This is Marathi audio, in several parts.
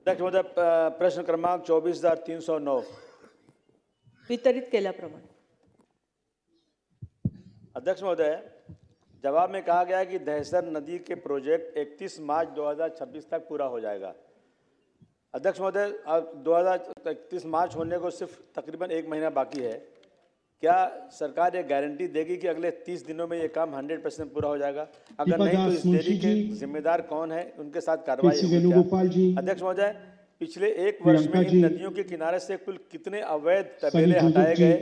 अध्यक्ष महोदय, प्रश्न क्रमांक 24,309 वितरित केल्याप्रमाणे। अध्यक्ष महोदय, जवाब में कहा गया है कि दहसर नदी के प्रोजेक्ट 31 मार्च 2026 तक पूरा हो जाएगा। अध्यक्ष महोदय, 2031 मार्च होने को सिर्फ तकरीबन 1 महीना बाकी है। क्या सरकार ये गारंटी देगी कि अगले 30 दिनों में ये काम 100% पूरा हो जाएगा? अगर नहीं तो इस देरी के जिम्मेदार कौन है, उनके साथ कार्रवाई होगी क्या? अध्यक्ष महोदय, पिछले 1 वर्ष में इन नदियों के किनारे से कुल कितने अवैध तबेले हटाए गए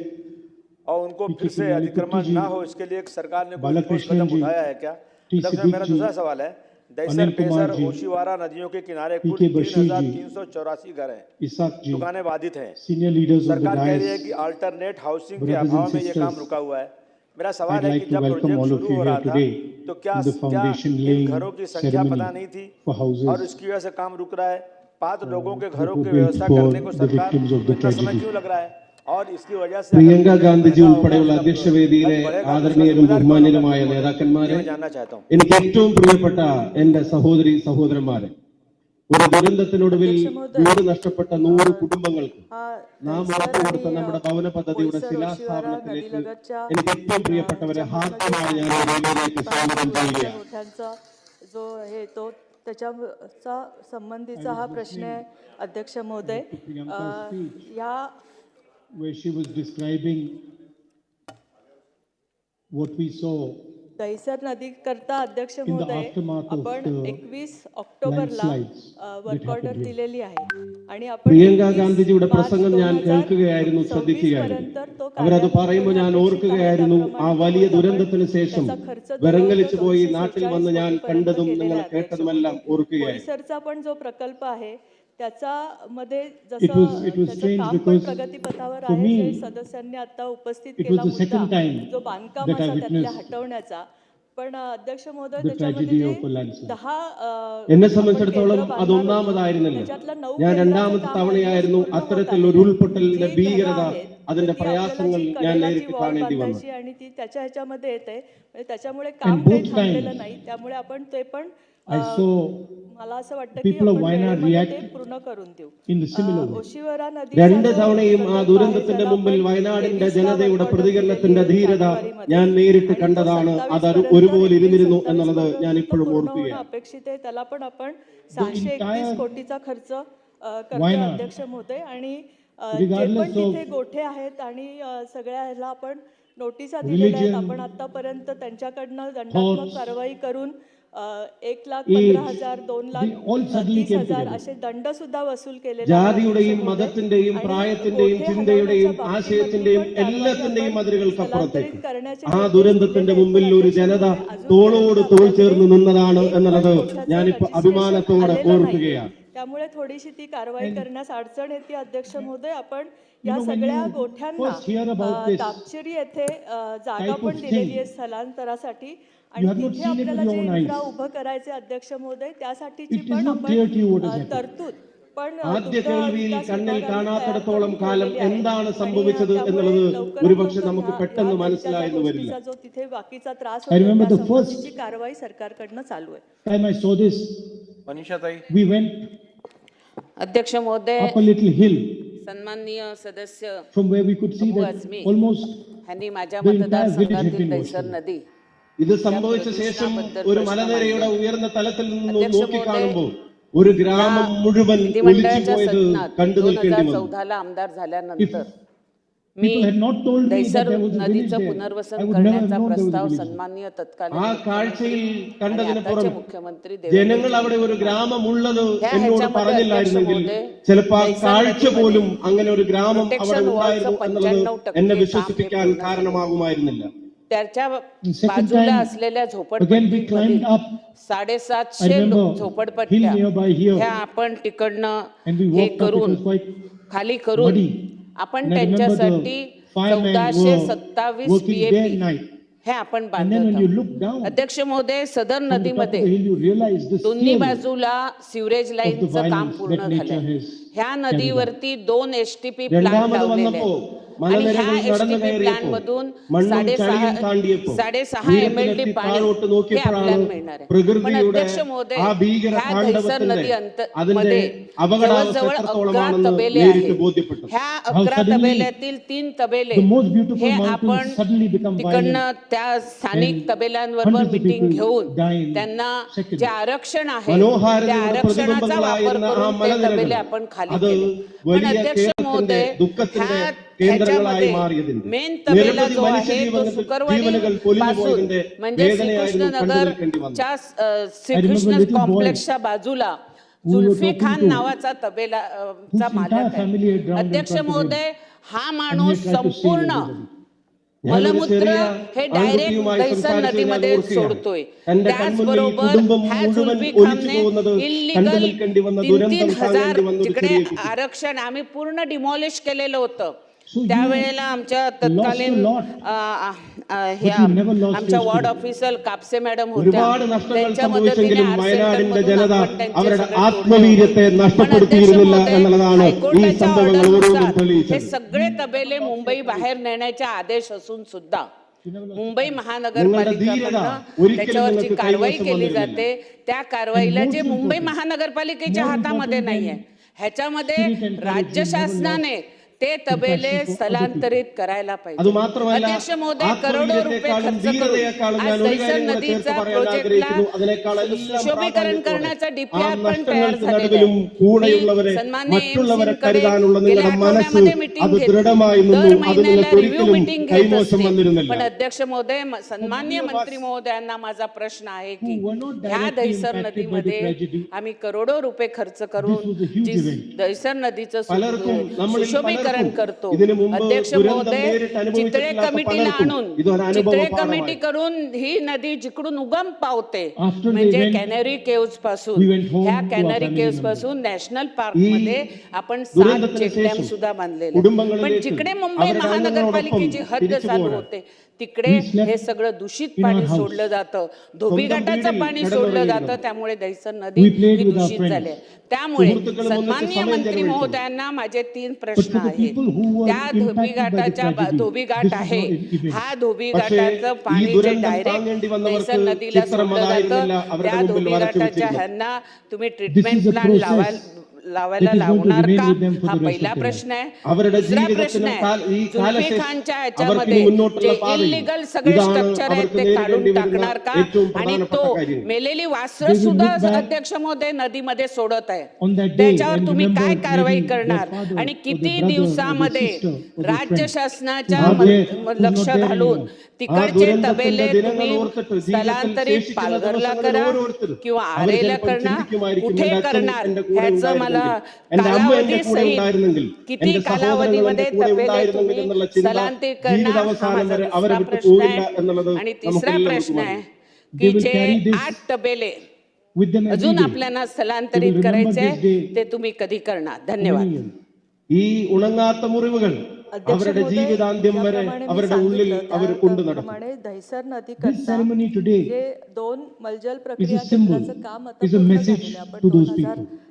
और उनको फिर से अतिक्रमण ना हो, इसके लिए सरकार ने कोई ठोस कदम उठाया है क्या? अध्यक्ष, मेरा दूसरा सवाल है, दहसर, पेसर, ओशिवारा नदियों के किनारे कुल 3,384 घर हैं, दुकानें बाधित हैं। सरकार कह रही है कि अल्टरनेट हाउसिंग के अभाव में ये काम रुका हुआ है। मेरा सवाल है कि जब प्रोजेक्ट शुरू हो रहा था तो क्या इन घरों की संख्या पता नहीं थी और इसकी वजह से काम रुक रहा है? पात्र लोगों के घरों की व्यवस्था करने को सरकार इतना समय क्यों लग रहा है? और इसकी वजह से പ്രിയങ്ക ഗാന്ധിജി ഉൾപ്പെടെയുള്ള അധ്യക്ഷവേദിയിലെ ആദരണീയരും ബഹുമാന്യരുമായ നേതാക്കന്മാരെ, എനിക്ക് ഏറ്റവും പ്രിയപ്പെട്ട എന്റെ സഹോദരി സഹോദരന്മാരെ, ഒരു ദുരന്തത്തിനൊടുവിൽ വീട് നഷ്ടപ്പെട്ട 100 കുടുംബങ്ങൾക്ക് നാം ഉറപ്പുകൊടുത്ത നമ്മുടെ ഭവന പദ്ധതിയുടെ ശിലാസ്ഥാപനത്തിലേക്ക് എനിക്ക് ഏറ്റവും പ്രിയപ്പെട്ടവരെ ഹാർദമായി ഞാൻ വേദിയിലേക്ക് സ്വാഗതം ചെയ്യുകയാണ്. जो हे तो त्याच्या संबंधीचा हा प्रश्न आहे अध्यक्ष महोदय. या where she was describing what we saw Dahisar नदी करता अध्यक्ष महोदय आपण 21 ऑक्टोबरला वर्क ऑर्डर दिलेली आहे आणि आपण പ്രിയങ്ക ഗാന്ധിജിയുടെ പ്രസംഗം ഞാൻ കേൾക്കുകയായിരുന്നു, ശ്രദ്ധിക്കുകയായിരുന്നു. അവരത് പറയുമ്പോൾ ഞാൻ ഓർക്കുകയായിരുന്നു ആ വലിയ ദുരന്തത്തിന് ശേഷം വിറങ്ങലിച്ചു പോയി നാട്ടിൽ വന്ന് ഞാൻ കണ്ടതും നിങ്ങൾ കേട്ടതുമെല്ലാം ഓർക്കുകയായിരുന്നു. पण जो प्रकल्प आहे त्याचा मध्ये जसं काम पण प्रगतीपथावर आहे, सदस्यांनी आता उपस्थित केला मुद्दा जो बांधकामाचा त्यातल्या हटवण्याचा, पण अध्यक्ष महोदय त्याच्यामध्ये 10 എന്നെ സംബന്ധിച്ചിടത്തോളം അത് ഒന്നാമതായിരുന്നില്ല. ഞാൻ രണ്ടാമത്തെ തവണയായിരുന്നു അത്തരത്തിൽ ഒരു ഉരുൾപൊട്ടലിന്റെ ഭീകരത, അതിന്റെ പ്രയാസങ്ങൾ ഞാൻ നേരിട്ട് കാണേണ്ടി വന്നു. आणि ती त्याच्या ह्याच्यामध्ये येते, त्याच्यामुळे काम काही थांबलेलं नाही. त्यामुळे आपण ते पण मला असं वाटतं की आपण पूर्ण करून देऊ. ओशिवरा नदी രണ്ട് തവണയും ആ ദുരന്തത്തിന്റെ മുമ്പിൽ വയനാടിന്റെ ജനതയുടെ പ്രതികരണത്തിന്റെ ധീരത ഞാൻ നേരിട്ട് കണ്ടതാണ്. അത് ഒരുപോലെ ഇരുന്നിരുന്നു എന്നുള്ളത് ഞാൻ ഇപ്പോഴും ഓർക്കുകയാണ്. अपेक्षित आहे त्याला पण आपण 631 कोटीचा खर्च करतो अध्यक्ष महोदय. आणि जे पण तिथे गोठे आहेत आणि सगळ्या ह्याला आपण नोटिसा दिलेल्या आहेत. आपण आतापर्यंत त्यांच्याकडनं दंडात्मक कारवाई करून 1,15,000, 2,30,000 असे दंड सुद्धा वसूल केलेले. ജാതിയുടെയും മതത്തിന്റെയും പ്രായത്തിന്റെയും ചിന്തയുടെയും ആശയത്തിന്റെയും എല്ലാത്തിന്റെയും അതിരുകൾക്കപ്പുറത്തേക്ക് ആ ദുരന്തത്തിന്റെ മുമ്പിൽ ഒരു ജനത തോളോട് തോൾ ചേർന്ന് നിന്നതാണ് എന്നുള്ളത് ഞാനിപ്പോ അഭിമാനത്തോടെ ഓർക്കുകയാണ്. त्यामुळे थोडीशी ती कारवाई करण्यास अडचण येते अध्यक्ष महोदय. आपण या सगळ्या गोठ्यांना दापचिरी येथे जागा पण दिलेली आहे स्थलांतरासाठी आणि तिथे आपल्याला जे इन्फ्रा उभं करायचे अध्यक्ष महोदय, त्यासाठीची पण आपण तरतूद पण ആദ്യ കേൾവിയിൽ കണ്ണിൽ കാണാത്തിടത്തോളം കാലം എന്താണ് സംഭവിച്ചത് എന്നുള്ളത് ഒരുപക്ഷെ നമുക്ക് പെട്ടെന്ന് മനസ്സിലായെന്ന് വരില്ല. जो तिथे बाकीचा त्रास होतो त्याची कारवाई सरकारकडनं चालू आहे. time I saw this, मनीषाताई, we went अध्यक्ष महोदय, up a little hill सन्माननीय सदस्य from where we could see that almost ह्यांनी माझ्या the entire village had मतदारसंघातील been दहिसर washed. नदी ഇത് സംഭവിച്ച ശേഷം ഒരു മലനിരയുടെ ഉയർന്ന തലത്തിൽ നിന്ന് നോക്കി കാണുമ്പോൾ ഒരു ഗ്രാമം മുഴുവൻ ഒലിച്ചു പോയത് കണ്ടു നിൽക്കേണ്ടി വന്നു. 2014ला आमदार झाल्यानंतर मी People had not told me that Dahisar there was a village नदीचं there. पुनर्वसन I would never have करण्याचा known there was a प्रस्ताव village. सन्माननीय ആ तत्कालीन കാഴ്ചയിൽ കണ്ടതിന് आताचे പുറമെ मुख्यमंत्री ജനങ്ങൾ അവിടെ ഒരു ഗ്രാമമുള്ളത് എന്നോട് പറഞ്ഞില്ലായിരുന്നെങ്കിൽ ചിലപ്പോൾ ആ കാഴ്ച പോലും അങ്ങനെ ഒരു ഗ്രാമം അവിടെ ഉണ്ടായിരുന്നു എന്നുള്ളത് എന്നെ വിശ്വസിപ്പിക്കാൻ കാരണമാകുമായിരുന്നില്ല. त्याच्या बाजूला असलेल्या झोपडपट्टी 750 झोपडपट्ट्या ह्या आपण तिकडनं हे करून खाली करून आपण त्यांच्यासाठी 1427 PAP हे आपण बांधतो. अध्यक्ष महोदय, सदर नदीमध्ये दोन्ही बाजूला सिवरेज लाईनचं काम पूर्ण झालं. ह्या नदीवरती 2 STP प्लांट लावलेले आहेत. മലനിരകൾ നടന്നു കയറിയപ്പോൾ മണ്ണും ചളിയും താണ്ടിയപ്പോൾ ഉയരത്തിലെത്തി താഴോട്ട് നോക്കിയപ്പോഴാണ് പ്രകൃതിയുടെ ആ ഭീകര താണ്ഡവത്തിന്റെ അതിന്റെ അപകടാവസ്ഥ എത്രത്തോളമാണെന്ന് നേരിട്ട് ബോധ്യപ്പെട്ടു. ह्या 11 तबेल्यातील 3 तबेले The most beautiful हे mountains आपण suddenly become तिकडनं violent. त्या स्थानिक And तबेल्यांबरोबर hundreds of meeting people घेऊन die in त्यांना seconds. जे आरक्षण आहे മനോഹാരിതയുടെ त्या आरक्षणाचा वापर പ്രതിബിംബങ്ങളായിരുന്ന ആ करून ते तबेले മലനിരകൾ आपण खाली അത് केले. पण വലിയ अध्यक्ष കേരളത്തിന്റെ महोदय ദുഃഖത്തിന്റെ കേന്ദ്രങ്ങളായി മാറിയതിന്റെ मेन तबेला നിരവധി जो आहे तो മനുഷ്യജീവനുകൾ ജീവനുകൾ പൊലിഞ്ഞു सुकरवाडी പോയതിന്റെ म्हणजे വേദനയായിരുന്നു കണ്ടുനിൽക്കേണ്ടി വന്നത്. श्रीकृष्णनगरच्या श्रीकृष्ण little boy कॉम्प्लेक्सच्या बाजूला who we were Zulfi talking Khan to, नावाचा तबेला चा whose मालक entire family had आहे. drowned in अध्यक्ष front of him. महोदय हा And he माणूस had tried to save संपूर्ण everybody. ഞാനൊരു मलमूत्र ചെറിയ हे डायरेक्ट ആൺകുട്ടിയുമായി दैसन സംസാരിച്ചത് ഞാൻ नदीमध्ये ഓർക്കുകയാണ്. सोडतोय. തന്റെ കൺമുന്നിൽ त्याचबरोबर കുടുംബം ह्या മുഴുവൻ जुल्फी ഒലിച്ചു खानने പോകുന്നത് കണ്ടു इल्लीगल നിൽക്കേണ്ടി വന്ന 3,000 ദുരന്തം താങ്ങേണ്ടി വന്ന ഒരു तिकडे ചെറിയ കുട്ടി. आरक्षण आम्ही पूर्ण डिमॉलिश केलेलं होतं. So you त्यावेळेला आमच्या तत्कालीन lost a lot, ह्या you never lost आमच्या your ward spirit. Officer Kapse madam होत्या. ഒരുപാട് നഷ്ടങ്ങൾ त्यांच्या സംഭവിച്ചെങ്കിലും मदतीने വയനാടിന്റെ आर ജനത सेंटरमधून आपण അവരുടെ त्यांचे सगळे ആത്മവീര്യത്തെ तोडले. നഷ്ടപ്പെടുത്തിയിരുന്നില്ല पण अध्यक्ष എന്നുള്ളതാണ് ഈ हायकोर्टाच्या സംഭവങ്ങൾ ഓരോന്നും ऑर्डरनुसार हे തെളിയിച്ചത്. सगळे तबेले मुंबई बाहेर नेण्याचे आदेश असून सुद्धा मुंबई धीरता महानगरपालिकेकडनं ഒരിക്കലും त्याच्यावर जी നിങ്ങൾക്ക് कारवाई കൈവശം केली വന്നിരുന്നില്ല. जाते त्या कारवाईला जे मुंबई महानगरपालिकेच्या हातामध्ये नाहीये, ह्याच्यामध्ये राज्य शासनाने ते तबेले स्थलांतरित करायला पाहिजे. അതുമാത്രമല്ല अध्यक्ष महोदय करोडो रुपये ആത്മവീര്യത്തെക്കാളും खर्च करून ധീരതയെക്കാളും ഞാൻ आज ഒരു दैसन കാര്യം കൂടെ नदीचा ചേർത്ത് പറയാൻ प्रोजेक्टला ആഗ്രഹിക്കുന്നു. അതിനേക്കാളെല്ലാം सुशोभीकरण പ്രാധാന്യത്തോടെ करण्याचा ആ DPR पण तयार നഷ്ടങ്ങൾക്ക് झालेला നടുവിലും आहे. കൂടെയുള്ളവരെ सन्माननीय മറ്റുള്ളവരെ MC कडे കരുതാനുള്ള നിങ്ങളുടെ गेल्या മനസ്സ് आठवड्यामध्ये meeting അത് घेतली. ദൃഢമായി दर നിന്നു. അത് महिन्याला നിങ്ങൾക്ക് रिव्ह्यू ഒരിക്കലും मीटिंग घेत കൈമോശം असते. വന്നിരുന്നില്ല. पण अध्यक्ष महोदय सन्माननीय मंत्री महोदयांना माझा प्रश्न आहे की Who were not ह्या directly Dahisar impacted by the नदीमध्ये tragedy. आम्ही करोडो रुपये खर्च करून This was a huge G event. Dahisar नदीचं പലർക്കും നമ്മളിൽ सुशोभीकरण പലർക്കും करतो. ഇതിനു മുമ്പ് अध्यक्ष ദുരന്തം महोदय നേരിട്ട് चित्रे അനുഭവിച്ചിട്ടില്ലാത്ത कमिटीला പലർക്കും आणून ഇതൊരു അനുഭവ चित्रे പാഠമായി. कमिटी करून ही नदी जिकडून उगम पावते After the म्हणजे event, कॅनरी केव्ज पासून we went home ह्या to our canary family caves members. पासून नॅशनल पार्क ഈ मध्ये आपण 7 ദുരന്തത്തിന് चेकडॅम ശേഷം सुद्धा बांधलेले. കുടുംബങ്ങളിലേക്ക് पण जिकडे मुंबई അവരുടെ महानगरपालिकेची അംഗങ്ങളോടൊപ്പം हद्द തിരിച്ചു चालू പോകണം. होते तिकडे We slept हे सगळं दूषित in our पाणी house. सोडलं जातं. धोबी स्वतः घाटाचं बीडील पाणी घडवलं सोडलं गेलं. जातं. त्यामुळे दैसन नदी We played he with our दूषित friends. झाली. त्यामुळे सुहृത്തുक्കളും ഒന്നിച്ച് सन्माननीय സമയം मंत्री ചെലവഴിച്ചു. महोदयांना माझे 3 But प्रश्न for the आहेत. people who were त्या धोबी impacted by the घाटाच्या tragedy, Dhobi this Ghat is आहे. not an event. हा धोबी പക്ഷേ घाटाचं ഈ पाणी जे ദുരന്തം डायरेक्ट താങ്ങേണ്ടി വന്നവർക്ക് दैसन नदीला ചിത്രം सोडलं അതായിരുന്നില്ല जातं. അവരുടെ त्या മുമ്പിൽ धोबी വരച്ചു घाटाच्या വെച്ചിരുന്നത്. ह्यांना तुम्ही This treatment is a plan process लावायला that is going to लावणार remain का? with them for हा the rest पहिला of their प्रश्न आहे. അവരുടെ दुसरा प्रश्न ജീവിതത്തിനും आहे ഈ जुल्फी കാലശേഷം खानच्या അവർക്ക് ह्याच्यामध्ये ഇനി മുന്നോട്ടുള്ള जे പാതയിൽ इल्लीगल सगळे ഇതാണ് स्ट्रक्चर आहेत അവർക്ക് ते കാढून നേരിടേണ്ടി വരുന്ന टाकणार का? ഏറ്റവും आणि പ്രധാനപ്പെട്ട तो കാര്യം. मेलेली वासरं They will सुद्धा look back अध्यक्ष महोदय नदीमध्ये सोडत आहे. on that day त्याच्यावर and तुम्ही remember काय कारवाई maybe their करणार father आणि or किती their brother or their दिवसामध्ये sister or their राज्य friend शासनाच्या who are there, who are लक्ष not there घालून anymore. तिकडचे ദുരന്തത്തിന്റെ तबेले ദിനങ്ങൾ तुम्ही ഓർത്തിട്ട് ജീവിതത്തിൽ स्थलांतरित ശേഷിക്കുന്ന पालघरला ദിവസങ്ങളിൽ करा ഓരോരുത്തരും किंवा അവർ आरेला ചിലപ്പോൾ करणार ചിന്തിക്കുമായിരിക്കും, कुठे എൻ്റെ അച്ഛൻ करणार എൻ്റെ കൂടെ ह्याचं मला ഉണ്ടായിരുന്നെങ്കിൽ, എൻ്റെ അമ്മ എൻ്റെ कालावधी കൂടെ सहित ഉണ്ടായിരുന്നെങ്കിൽ, किती എൻ്റെ സഹോദരങ്ങൾ എൻ്റെ कालावधीमध्ये കൂടെ तबेले ഉണ്ടായിരുന്നെങ്കിൽ तुम्ही എന്നുള്ള ചിന്ത स्थलांतरित करणार हा ജീവിതാവസാനം माझा വരെ അവരെ दुसरा വിട്ടു प्रश्न പോകില്ല എന്നുള്ളത് आहे. आणि तिसरा നമുക്കെല്ലാവർക്കും प्रश्न आहे അറിയാം. की They will जे carry this 8 तबेले with them every अजून day. आपल्याला They स्थलांतरित will remember करायचे this day ते तुम्ही कधी करणार? for धन्यवाद. many years. ഈ ഉണങ്ങാത്ത മുറിവുകൾ अध्यक्ष അവരുടെ महोदय, ജീവിതാന്ത്യം വരെ ज्याप्रमाणे मी അവരുടെ ഉള്ളിൽ सांगितलं, അവർ കൊണ്ടു നടക്കും. त्याप्रमाणे दहिसर This नदीकरता ceremony today जे 2 मलजल is प्रक्रिया a symbol, केंद्राचं काम आता is a पूर्ण message झालेलं आहे. आपण to those 2000, people.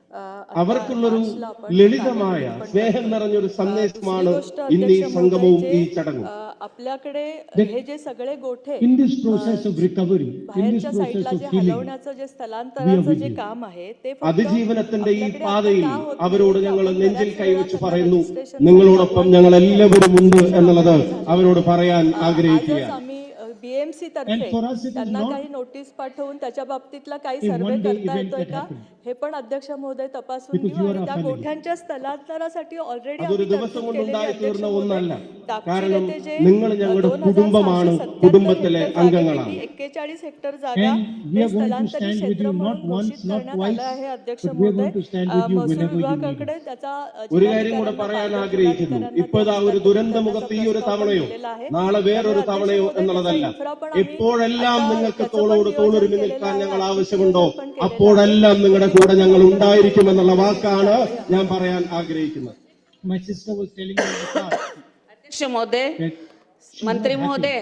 അവർക്കുള്ളൊരു मार्चला आपण ലളിതമായ कार्यान्वित पण സ്നേഹം करतो. നിറഞ്ഞൊരു സന്ദേശമാണ് दुसरी गोष्ट ഇന്ന് ഈ अध्यक्ष സംഗമവും महोदय, ഈ जे, ചടങ്ങും. आपल्याकडे That हे जे सगळे गोठे In this process of recovery, in this बाहेरच्या process साईडला of जे healing, हलवण्याचं जे स्थलांतराचं with जे you. काम आहे ते फक्त അതിജീവനത്തിന്റെ ഈ आपल्याकडे പാതയിൽ आता का होत नाही? അവരോട് की ഞങ്ങൾ आपण നെഞ്ചിൽ बऱ्याच കൈവച്ച് वेळा പറയുന്നു, त्यांना registration നിങ്ങളോടൊപ്പം साठी ഞങ്ങൾ എല്ലാവരും ഉണ്ട് എന്നുള്ളത് झालेलं അവരോട് പറയാൻ आजच ആഗ്രഹിക്കുകയാണ്. आम्ही BMC तर्फे And for us it is त्यांना not काही नोटीस पाठवून त्याच्या बाबतीतला काही a सर्वे one-day करता event येतोय that का happened. हे पण अध्यक्ष महोदय तपासून Because घेऊ you are आणि our त्या family. गोठ्यांच्या स्थलांतरासाठी ऑलरेडी അതൊരു आम्ही ദിവസം तरतूद കൊണ്ട് केलेली ഉണ്ടായി अध्यक्ष തീർന്ന महोदय. ഒന്നല്ല. तापची കാരണം येथे जे നിങ്ങൾ ഞങ്ങളുടെ 2677 കുടുംബമാണ്, हेक्टर കുടുംബത്തിലെ जागेपैकी അംഗങ്ങളാണ്. 41 हेक्टर जागा And we हे are going to स्थलांतरित stand with क्षेत्र you म्हणून not once, घोषित not करण्यात twice, आलं आहे अध्यक्ष but we are going महोदय. to stand with you महसूल whenever you need us. विभागाकडे त्याचा ഒരു കാര്യം കൂടെ जिल्हाधिकाऱ्यांना, പറയാൻ पालघर ആഗ്രഹിക്കുന്നു. जिल्हाधिकाऱ्यांना ഇപ്പോഴാ त्याचा ഒരു ദുരന്തമുഖത്ത് ഈ ഒരു प्रस्ताव पण തവണയോ दिलेला आहे. നാളെ വേറൊരു त्यामुळे തവണയോ अध्यक्ष എന്നുള്ളതല്ല. महोदय, त्याचा infra पण आम्ही എപ്പോഴെല്ലാം आता നിങ്ങൾക്ക് त्याचं തോളോട് पण തോളൊരുമി नियोजन നിൽക്കാൻ केलेलं ഞങ്ങൾ आहे. ആവശ്യമുണ്ടോ नियोजन पण केलेलं അപ്പോഴെല്ലാം आहे. നിങ്ങളുടെ കൂടെ ഞങ്ങൾ ഉണ്ടായിരിക്കുമെന്നുള്ള വാക്കാണ് ഞാൻ പറയാൻ ആഗ്രഹിക്കുന്നത്. My sister was telling me in the car अध्यक्ष महोदय, that मंत्री महोदय,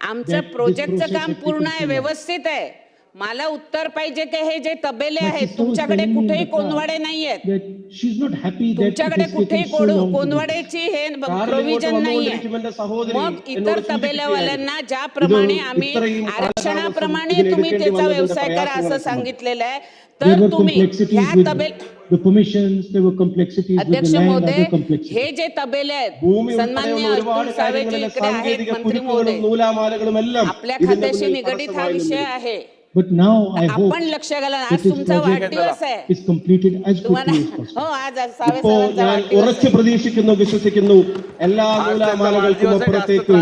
आमचं that this प्रोजेक्टचं process काम has पूर्ण taken आहे, so long. व्यवस्थित आहे. मला उत्तर पाहिजे की हे जे तबेले My आहेत sister was तुमच्याकडे telling me in कुठेही the car कोंदवाडे नाहीयेत, that she's not happy that it तुमच्याकडे is कुठेही taking so long to do. कोंदवाड्याची हे കാറിൽ प्रोव्हिजन ഇങ്ങോട്ട് नाहीये. വന്നുകൊണ്ടിരിക്കുമ്പോൾ എന്റെ സഹോദരി मग എന്നോട് इतर സൂചിപ്പിക്കുകയായിരുന്നു. तबेल्यावाल्यांना ज्याप्रमाणे ഇത് आम्ही ഇത്രയും आरक्षणाप्रमाणे കാലതാമസം तुम्ही ഇതിനെടുക്കേണ്ടി त्याचा വന്നതിന്റെ व्यवसाय करा असं പ്രയാസങ്ങളൊക്കെ सांगितलेलं आहे, There तर were तुम्ही complexities ह्या with तबेल the permissions, there were complexities with the अध्यक्ष land, महोदय, other complexities. हे जे तबेले आहेत, ഭൂമി सन्मान्य ഉൾപ്പെടെയുള്ള ഒരുപാട് अतुल सावेजी കാര്യങ്ങളിലെ इकडे आहेत, സാങ്കേതിക मंत्री കുരുക്കുകളും महोदय, നൂലാമാലകളും എല്ലാം आपल्या ഇതിന്റെ खात्याशी മുന്നിൽ निगडीत हा തടസ്സമായി विषय നിന്നിരുന്നു. आहे. But now I hope आपण लक्ष घाला, that आज this तुमचा project वाढदिवस आहे is completed as तुम्हाला. quickly as possible. हो, आज सावे ഇപ്പോ साहेबांचा ഞാൻ वाढदिवस ഉറച്ചു आहे. പ്രതീക്ഷിക്കുന്നു, വിശ്വസിക്കുന്നു, എല്ലാ നൂലാമാലകൾക്കും അപ്പുറത്തേക്ക്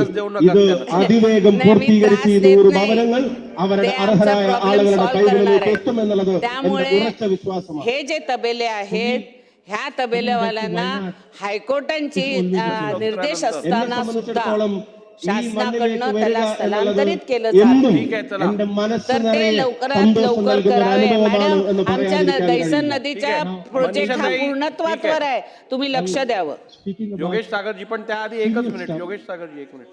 ഇത് അതിവേഗം नाही, मी പൂർത്തീകരിച്ച് त्रास ഈ देत 100 नाही. ഭവനങ്ങൾ അവരുടെ ते आमचा അർഹരായ problem ആളുകളുടെ solve കൈകളിലേക്ക് करणार आहे. എത്തുമെന്നുള്ളത് എന്റെ त्यामुळे ഉറച്ച വിശ്വാസമാണ്. हे जे तबेले आहेत, ह्या तबेलेवाल्यांना हायकोर्टांची निर्देश എന്നെ असताना सुद्धा സംബന്ധിച്ചിടത്തോളം ഈ शासनाकडनं മണ്ണിലേക്ക് त्याला വരിക എന്നുള്ളത് स्थलांतरित केलं എന്നും जातं. എന്റെ മനസ്സ് तर ते നിറയെ लवकरात സന്തോഷം लवकर നൽകുന്ന ഒരു करावे. അനുഭവമാണ് मॅडम, എന്ന് आमच्या പറയാതിരിക്കാൻ दैसन കഴിയില്ല. नदीचा प्रोजेक्ट हा पूर्णत्वावर आहे, तुम्ही लक्ष द्यावं. Speaking about योगेश सागरजी, पण त्याआधी एकच मिनिट, योगेश सागरजी एक मिनिट.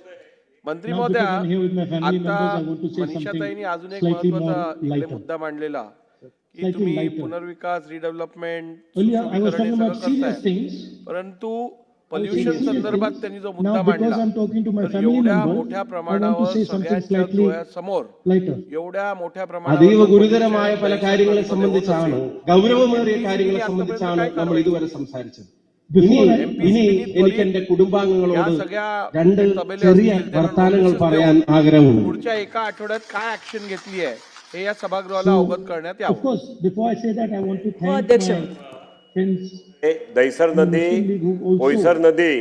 मंत्री Now, महोदया, because I'm here with my family आता members, I want to say मनीषाताईंनी something अजून एक slightly महत्वाचा more इकडे lighter. मुद्दा मांडलेला की Slightly तुम्ही lighter. पुनर्विकास, redevelopment, Earlier I was talking about सगळं serious करताय, things. परंतु पोल्युशन संदर्भात त्यांनी जो मुद्दा Now, because मांडला, I'm talking to my तर family एवढ्या members, मोठ्या I want to प्रमाणावर say something सगळ्यांच्या slightly डोळ्यासमोर lighter. एवढ्या मोठ्या അതീവ प्रमाणावर ഗുരുതരമായ പല pollution കാര്യങ്ങളെ दैसरमध्ये സംബന്ധിച്ചാണ്, होत असेल. ഗൗരവമേറിയ കാര്യങ്ങളെ സംബന്ധിച്ചാണ് നമ്മൾ ഇതുവരെ സംസാരിച്ചത്. ഇനി Before I- ഇനി എനിക്ക് എന്റെ കുടുംബാംഗങ്ങളോട് या सगळ्या രണ്ട് तबेले ചെറിയ असतील, त्यांना വർത്താനങ്ങൾ notices പറയാൻ देऊन ആഗ്രഹമുണ്ട്. पुढच्या एका आठवड्यात काय ऍक्शन घेतली आहे हे या सभागृहाला अवगत करण्यात Of यावं. course, before I say that, I want to thank अध्यक्ष. my friends दैसर नदी, बोईसर नदी,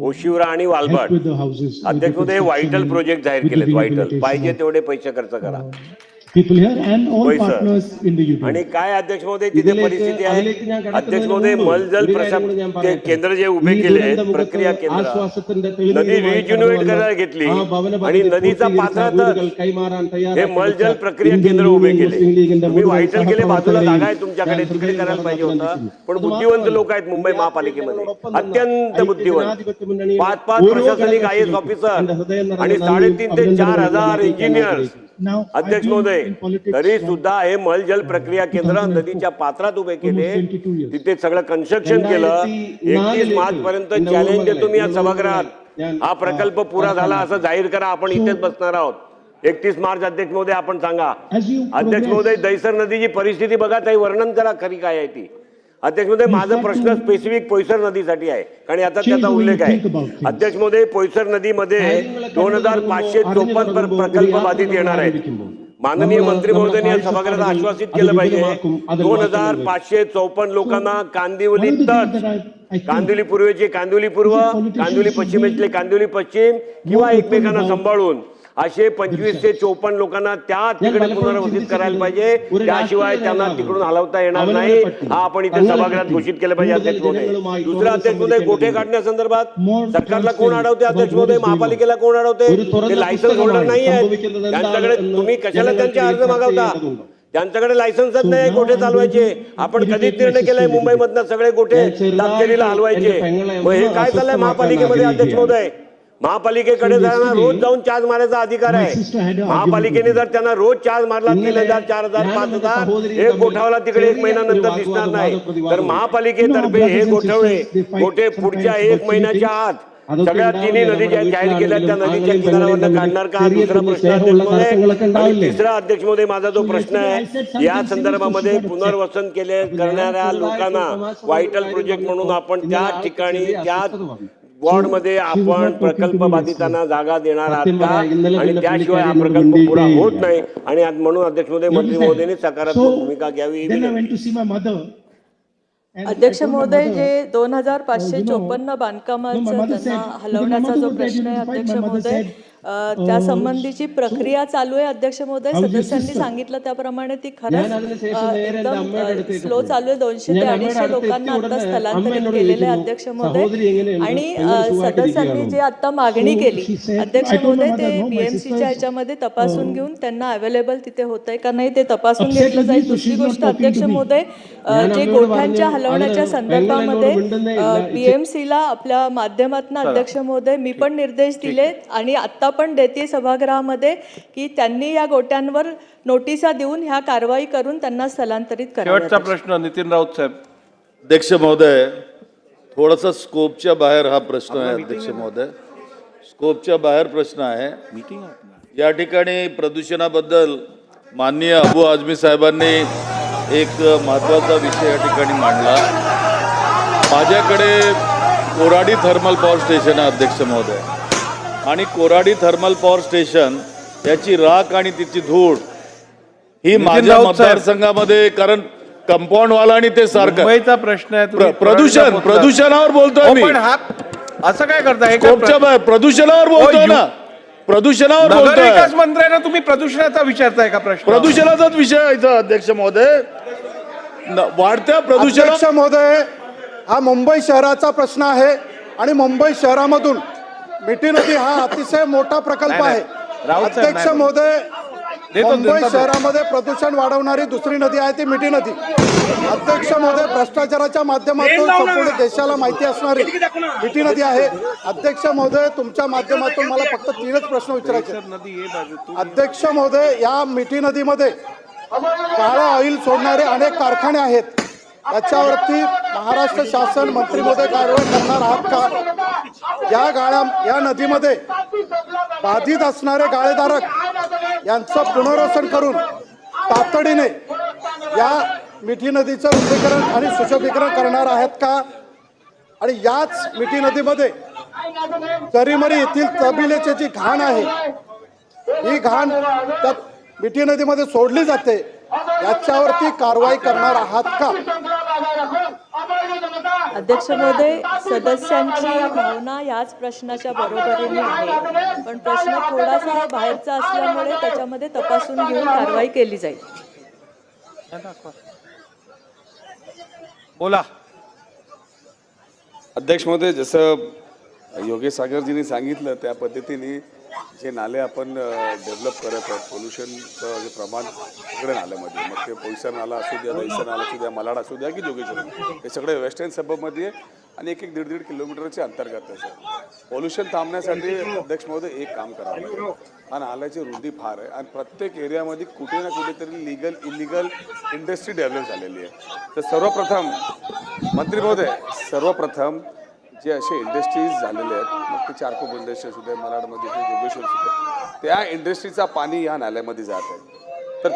ओशिवरा आणि helped वालबाड with the houses. with the अध्यक्ष महोदय construction व्हायटल and प्रोजेक्ट जाहीर with the केलेत. व्हायटल rehabilitation पाहिजे of, तेवढे पैसे खर्च करा. people here and all होय, sir. partners in the UP. आणि काय अध्यक्ष महोदय तिथे ഇതിലേക്ക് परिस्थिती आहे? അതിലേക്ക് ഞാൻ अध्यक्ष കടക്കുന്നതിന് महोदय മുമ്പ് मलजल ഒരു കാര്യം കൂടി ഞാൻ പറയട്ടെ. केंद्र जे उभे ഈ केले आहेत, ദുരന്തമുഖത്ത് प्रक्रिया केंद्र ആശ്വാസത്തിന്റെ नदी തെളിവുകളുമായി रिज्युनेट കടന്നുവന്ന करायला घेतली ആ भवन आणि പദ്ധതി नदीचा പൂർത്തീകരിച്ച पात्रातच വീടുകൾ കൈമാറാൻ हे തയ്യാറാക്കി मलजल വെച്ച प्रक्रिया ഇന്ത്യൻ केंद्र उभे യൂണിയൻ केले. മുസ്ലിം ലീഗിന്റെ तुम्ही മുഴുവൻ व्हायटल केले, बाजूला जागा आहे സഹപ്രവർത്തകരെയും तुमच्याकडे, ഞാൻ तिकडे करायला पाहिजे होतं. अभिनंदिക്കുന്നു. पण അത് बुद्धिवंत മാത്രമല്ല, लोक आहेत मुंबई महापालिकेमध्ये, ഇതിനോടൊപ്പം തന്നെ अत्यंत बुद्धिवंत. ഐക്യജനാധിപത്യ മുന്നണിയുടെ 5 ഓരോ प्रशासनिक IAS ഘടകകക്ഷികൾക്കും ऑफिसर എന്റെ ഹൃദയം നിറഞ്ഞ आणि നന്ദിയും 3.5 ते 4 हजार അഭിനന്ദനങ്ങളും इंजिनियर्स. അറിയിക്കാൻ Now, I've अध्यक्ष been महोदय, in politics तरी from सुद्धा हे मलजल प्रक्रिया केंद्र 2004 नदीच्या पात्रात उभे केले, almost 22 years. तिथे सगळं कन्स्ट्रक्शन केलं. 31 मार्च पर्यंत चॅलेंज देतो मी या सभागृहात, हा प्रकल्प पुरा झाला असं जाहीर करा, आपण इथेच बसणार आहोत. 31 मार्च अध्यक्ष महोदय आपण सांगा. As you अध्यक्ष progress- महोदय, दैसर नदीची परिस्थिती बघा, काही वर्णन करा खरी काय आहे ती. अध्यक्ष महोदय, माझा प्रश्न स्पेसिफिक पोयसर नदीसाठी आहे, कारण आता त्याचा उल्लेख आहे. अध्यक्ष महोदय, पोयसर नदीमध्ये 2554 प्रकल्प बाधित येणार आहेत. माननीय मंत्री महोदयांनी या सभागृहात आश्वासित केलं पाहिजे, 2554 लोकांना कांदिवली तट, कांदिवली पूर्वेचे कांदिवली पूर्व, कांदिवली पश्चिमेतले कांदिवली पश्चिम किंवा एकमेकांना सांभाळून असे 25 ते 54 लोकांना त्या तिकडे पुनर्वसित करायला पाहिजे. त्याशिवाय त्यांना तिकडून हलवता येणार नाही. हा आपण इथे सभागृहात घोषित केलं पाहिजे अध्यक्ष महोदय. दुसरं अध्यक्ष महोदय, गोठे काढण्यासंदर्भात सरकारला कोण अडवते? अध्यक्ष महोदय, महापालिकेला कोण अडवते? ते लायसन्स होल्डर नाही आहेत. त्यांच्याकडे तुम्ही कशाला त्यांचे अर्ज मागवता? त्यांच्याकडे लायसन्सच नाही गोठे चालवायचे. आपण कधीच निर्णय केलाय मुंबईमधनं सगळे गोठे दाबकेरीला हलवायचे. मग हे काय चाललंय महापालिकेमध्ये? अध्यक्ष महोदय, महापालिकेकडे जाताना रोज जाऊन चार्ज मारायचा अधिकार आहे. महापालिकेने जर त्यांना रोज चार्ज मारला 3000, 4000, 5000, एक गोठावला तिकडे 1 महिन्यानंतर दिसणार नाही. तर महापालिकेतर्फे हे गोठे पुढच्या 1 महिन्याच्या आत सगळ्या तिन्ही नदी ज्या जाहीर केल्या त्या नदीच्या किनाऱ्यावर काढणार का? दुसरा प्रश्न अध्यक्ष महोदय. आणि तिसरा अध्यक्ष महोदय, माझा जो प्रश्न आहे या संदर्भामध्ये, पुनर्वसन करणाऱ्या लोकांना व्हायटल प्रोजेक्ट म्हणून आपण त्या ठिकाणी त्या वॉर्डमध्ये आपण प्रकल्प बाधितांना जागा देणार आहात का? आणि त्याशिवाय हा प्रकल्प पुरा होत नाही. आणि म्हणून अध्यक्ष महोदय, मंत्री महोदयांनी सकारात्मक भूमिका घ्यावी. Then I went to see my mother. and अध्यक्ष I told my महोदय, mother, जे 2554 बांधकामाचं No, my mother त्यांना said, हलवण्याचा when my जो mother प्रश्न आहे was अध्यक्ष identified, my mother महोदय, said, त्या संबंधीची प्रक्रिया चालू आहे अध्यक्ष महोदय. How is your सदस्यांनी sister? सांगितलं त्याप्रमाणे ती ഞാൻ അതിനുശേഷം നേരെ എൻ്റെ അമ്മയുടെ खरंच അടുത്തേക്ക് स्लो പോയി. चालू आहे. 200 ते ഞാൻ അമ്മയുടെ 250 അടുത്ത് लोकांना എത്തിയ आता ഉടനെ स्थलांतरित അമ്മ എന്നോട് केलेले आहे ചോദിക്കുന്നു, अध्यक्ष സഹോദരി महोदय. എങ്ങനെയുണ്ട്? आणि പെങ്ങൾ सदस्यांनी സുഖമായിട്ടിരിക്കുകയാണോ? जे आता मागणी So केली she said, अध्यक्ष I told my महोदय, mother, ते no, my बीएमसीच्या sisters, ह्याच्यामध्ये तपासून घेऊन त्यांना अवेलेबल तिथे होतंय का नाही ते तपासून upset घेतलं with me, जाईल. so दुसरी she's not गोष्ट talking अध्यक्ष to me. महोदय, ഞാൻ जे അമ്മയോട് गोठ्यांच्या പറഞ്ഞു, हलवण्याच्या അതിന് संदर्भामध्ये പെങ്ങൾ എന്നോട് മിണ്ടുന്നേ ഇല്ല. बीएमसीला आपल्या माध्यमातून अध्यक्ष महोदय मी पण निर्देश दिले आणि आता आता पण देते सभागृहामध्ये की त्यांनी या गोट्यांवर नोटिसा देऊन ह्या कारवाई करून त्यांना स्थलांतरित शेवटचा करावं. प्रश्न नितीन राऊत साहेब. अध्यक्ष महोदय, थोडासा स्कोपच्या बाहेर हा प्रश्न आहे. अध्यक्ष महोदय, स्कोपच्या बाहेर प्रश्न आहे. या ठिकाणी प्रदूषणाबद्दल माननीय अबू आझमी साहेबांनी एक महत्त्वाचा विषय या ठिकाणी मांडला. माझ्याकडे कोराडी थर्मल पॉवर स्टेशन आहे अध्यक्ष महोदय, आणि कोराडी थर्मल पॉवर स्टेशन याची राख आणि तिची धूळ ही माझ्या राऊत साहेब. मतदारसंघामध्ये, कारण कंपाऊंड वाला आणि ते सारखं मुंबईचा प्रश्न आहे. तुम्ही प्रदूषणावर बोलतोय हो, मी. पण हा असं काय करताय? स्कोपच्या बाहेर प्रदूषणावर बोलतोय ना, प्रदूषणावर नगर बोलतोय. विकास मंत्र्यांना तुम्ही प्रदूषणाचा विचारताय का प्रश्न? प्रदूषणाचाच विषय आहे अध्यक्ष महोदय. वाढत्या प्रदूषणा अध्यक्ष महोदय, हा मुंबई शहराचा प्रश्न आहे आणि मुंबई शहरामधून मिठी नदी हा अतिशय मोठा प्रकल्प आहे. राऊत साहेब, अध्यक्ष नाही. महोदय, देतो. मुंबई शहरामध्ये प्रदूषण वाढवणारी दुसरी नदी आहे ती मिठी नदी. अध्यक्ष महोदय, भ्रष्टाचाराच्या माध्यमातून संपूर्ण देशाला माहिती असणारी मिठी नदी आहे. अध्यक्ष महोदय, तुमच्या माध्यमातून मला फक्त 3च प्रश्न विचारायचे आहेत. नदी हे बाजू तू अध्यक्ष महोदय, या मिठी नदीमध्ये काळं ऑइल सोडणारे अनेक कारखाने आहेत. याच्यावरती महाराष्ट्र शासन मंत्री महोदय कारवाई करणार आहात का? या नदीमध्ये बाधित असणारे गाळेधारक यांचं पुनर्वसन करून तातडीने या मिठी नदीचं रुंदीकरण आणि सुशोभीकरण करणार आहेत का? आणि याच मिठी नदीमध्ये जरीमरी येथील कबिलेची जी घाण आहे, ही घाण त्या मिठी नदीमध्ये सोडली जाते, याच्यावरती कारवाई करणार आहात का? अध्यक्ष महोदय, सदस्यांची भावना याच प्रश्नाच्या बरोबरीने आहे, पण प्रश्न थोडासा बाहेरचा असल्यामुळे त्याच्यामध्ये तपासून घेऊन कारवाई केली जाईल. बोला. अध्यक्ष महोदय, जसं योगेश सागरजींनी सांगितलं त्या पद्धतीने जे नाले आपण डेव्हलप करत आहोत, पोल्युशनचं जे प्रमाण सगळ्या नाल्यामध्ये, मग ते पोईसर नाला असू द्या, दहिसर नाला असू द्या, malaड असू द्या की जोगेश्वरी, हे सगळे वेस्टर्न सबमध्ये आहे आणि एक 1.5 किलोमीटरच्या अंतर्गत आहे. पोल्युशन थांबण्यासाठी अध्यक्ष महोदय एक काम करावं लागेल. हा नाल्याची रुंदी फार आहे आणि प्रत्येक एरियामध्ये कुठे ना कुठेतरी लिगल इलिगल इंडस्ट्री डेव्हलप झालेली आहे. तर सर्वप्रथम मंत्री महोदय, सर्वप्रथम जे असे इंडस्ट्रीज झालेले आहेत, मग ते चारकोप इंडस्ट्री असू द्या, malaडमध्ये जोगेश्वर असू द्या, त्या इंडस्ट्रीचा पाणी या नाल्यामध्ये जात आहे. तर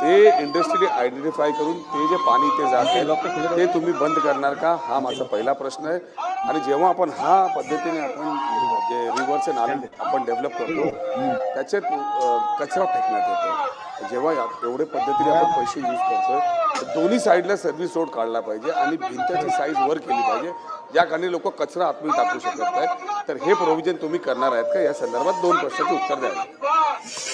ते इंडस्ट्री आयडेंटिफाय करून ते जे पाणी ते जात आहे ते तुम्ही बंद करणार का? हा माझा पहिला प्रश्न आहे. आणि जेव्हा आपण हा पद्धतीने आपण जे रिव्हरचे नाले आपण डेव्हलप करतो त्याच्यात कचरा फेकण्यात येतो. जेव्हा एवढे पद्धतीने आपण पैसे यूज करतोय तर दोन्ही साईडला सर्व्हिस रोड काढला पाहिजे आणि भिंतची साईज वर केली पाहिजे, ज्या कारणी लोक कचरा आतमध्ये टाकू शकत नाहीत. तर हे प्रोव्हिजन तुम्ही करणार आहेत का? या संदर्भात 2 प्रश्नाचे उत्तर द्यावे.